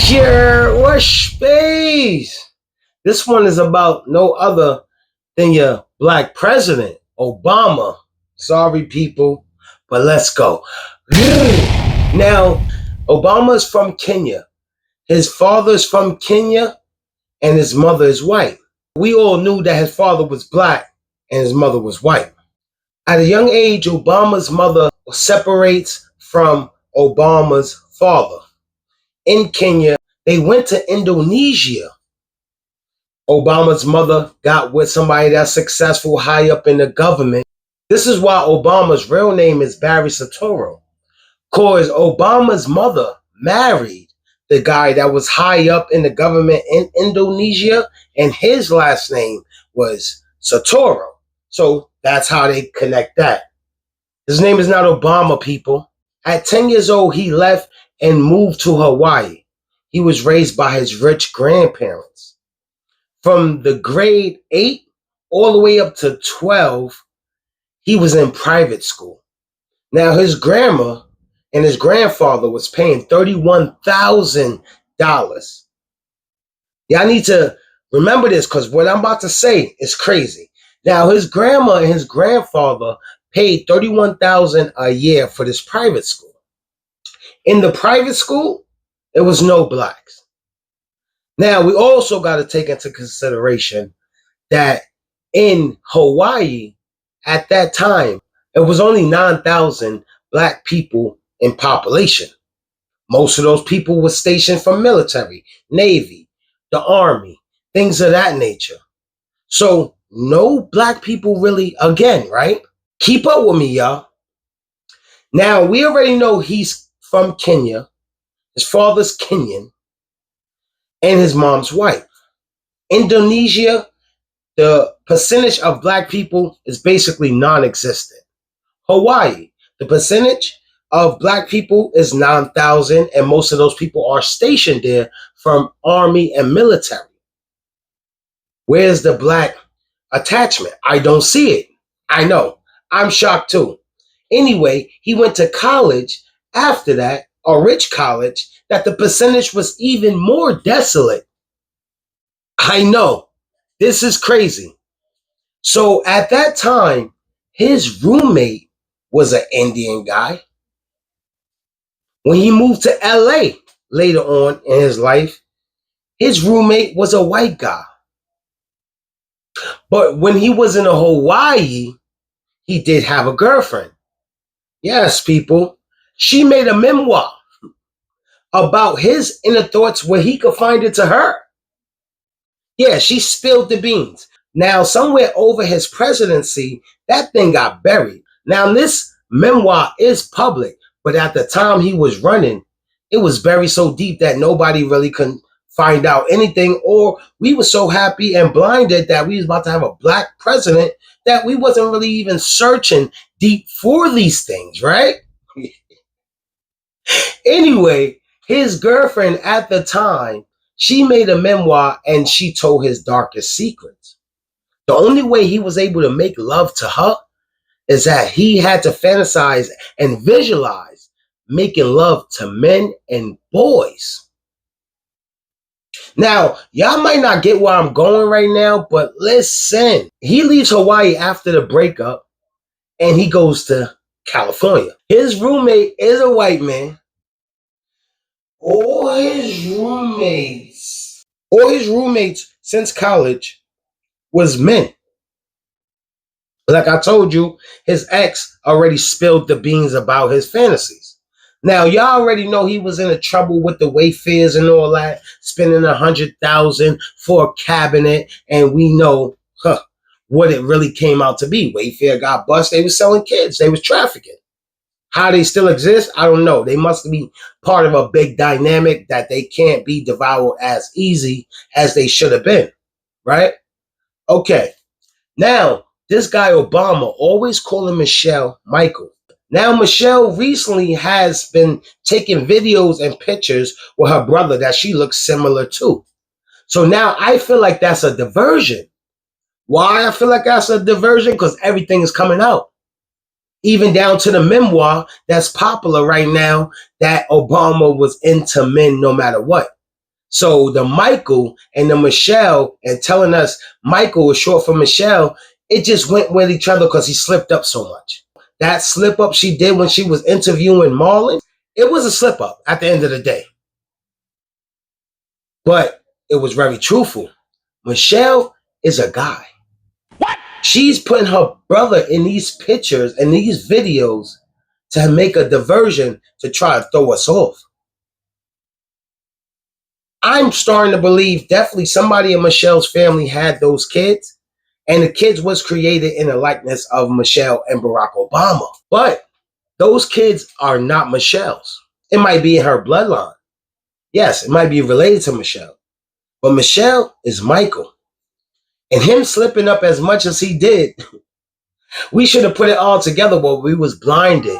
Your Wash Space. This one is about no other than your black president, Obama. Sorry, people, but let's go. Now, Obama's from Kenya. His father's from Kenya, and his mother is white. We all knew that his father was black and his mother was white. At a young age, Obama's mother separates from Obama's father. In Kenya, they went to Indonesia. Obama's mother got with somebody that's successful high up in the government. This is why Obama's real name is Barry Soetoro. Because Obama's mother married the guy that was high up in the government in Indonesia, and his last name was Soetoro. So that's how they connect that. His name is not Obama, people. At 10 years old, he left and moved to Hawaii. He was raised by his rich grandparents. From the grade 8 all the way up to 12, he was in private school. Now, his grandma and his grandfather was paying $31,000. Y'all need to remember this, because what I'm about to say is crazy. Now, his grandma and his grandfather paid $31,000 a year for this private school. In the private school, there was no blacks. Now, we also got to take into consideration that in Hawaii, at that time, it was only 9,000 black people in population. Most of those people were stationed from military, Navy, the Army, things of that nature. So no black people really, again, right? Keep up with me, y'all. Now, we already know he's from Kenya. His father's Kenyan, and his mom's white. Indonesia, the percentage of black people is basically non-existent. Hawaii, the percentage of black people is 9,000, and most of those people are stationed there from army and military. Where's the black attachment? I don't see it. I know. I'm shocked too. Anyway, he went to college after that, a rich college, that the percentage was even more desolate. I know. This is crazy. So at that time, his roommate was an Indian guy. When he moved to LA later on in his life, his roommate was a white guy. But when he was in Hawaii, he did have a girlfriend. Yes, people. She made a memoir about his inner thoughts where he could find it to her. Yeah, she spilled the beans. Now, somewhere over his presidency, that thing got buried. Now, this memoir is public, but at the time he was running, it was buried so deep that nobody really could find out anything, or we were so happy and blinded that we was about to have a black president that we wasn't really even searching deep for these things, right? Anyway, his girlfriend at the time, she made a memoir and she told his darkest secrets. The only way he was able to make love to her is that he had to fantasize and visualize making love to men and boys. Now, y'all might not get where I'm going right now, but listen. He leaves Hawaii after the breakup and he goes to California. His roommate is a white man. All his roommates since college was men. Like I told you, his ex already spilled the beans about his fantasies. Now, y'all already know he was in a trouble with the Wayfairs and all that, spending $100,000 for a cabinet, and we know what it really came out to be. Wayfair got bust. They was selling kids. They was trafficking. How they still exist, I don't know. They must be part of a big dynamic that they can't be devoured as easy as they should have been, right? Okay. Now, this guy Obama always calling Michelle Michael. Now, Michelle recently has been taking videos and pictures with her brother that she looks similar to. So now I feel like that's a diversion. Why I feel like that's a diversion? Because everything is coming out. Even down to the memoir that's popular right now that Obama was into men no matter what. So the Michael and the Michelle, and telling us Michael was short for Michelle, it just went with each other because he slipped up so much. That slip up she did when she was interviewing Marlon, it was a slip up at the end of the day. But it was very truthful. Michelle is a guy. What? She's putting her brother in these pictures and these videos to make a diversion to try to throw us off. I'm starting to believe definitely somebody in Michelle's family had those kids, and the kids was created in the likeness of Michelle and Barack Obama. But those kids are not Michelle's. It might be in her bloodline. Yes, it might be related to Michelle. But Michelle is Michael. And him slipping up as much as he did, we should have put it all together, but we was blinded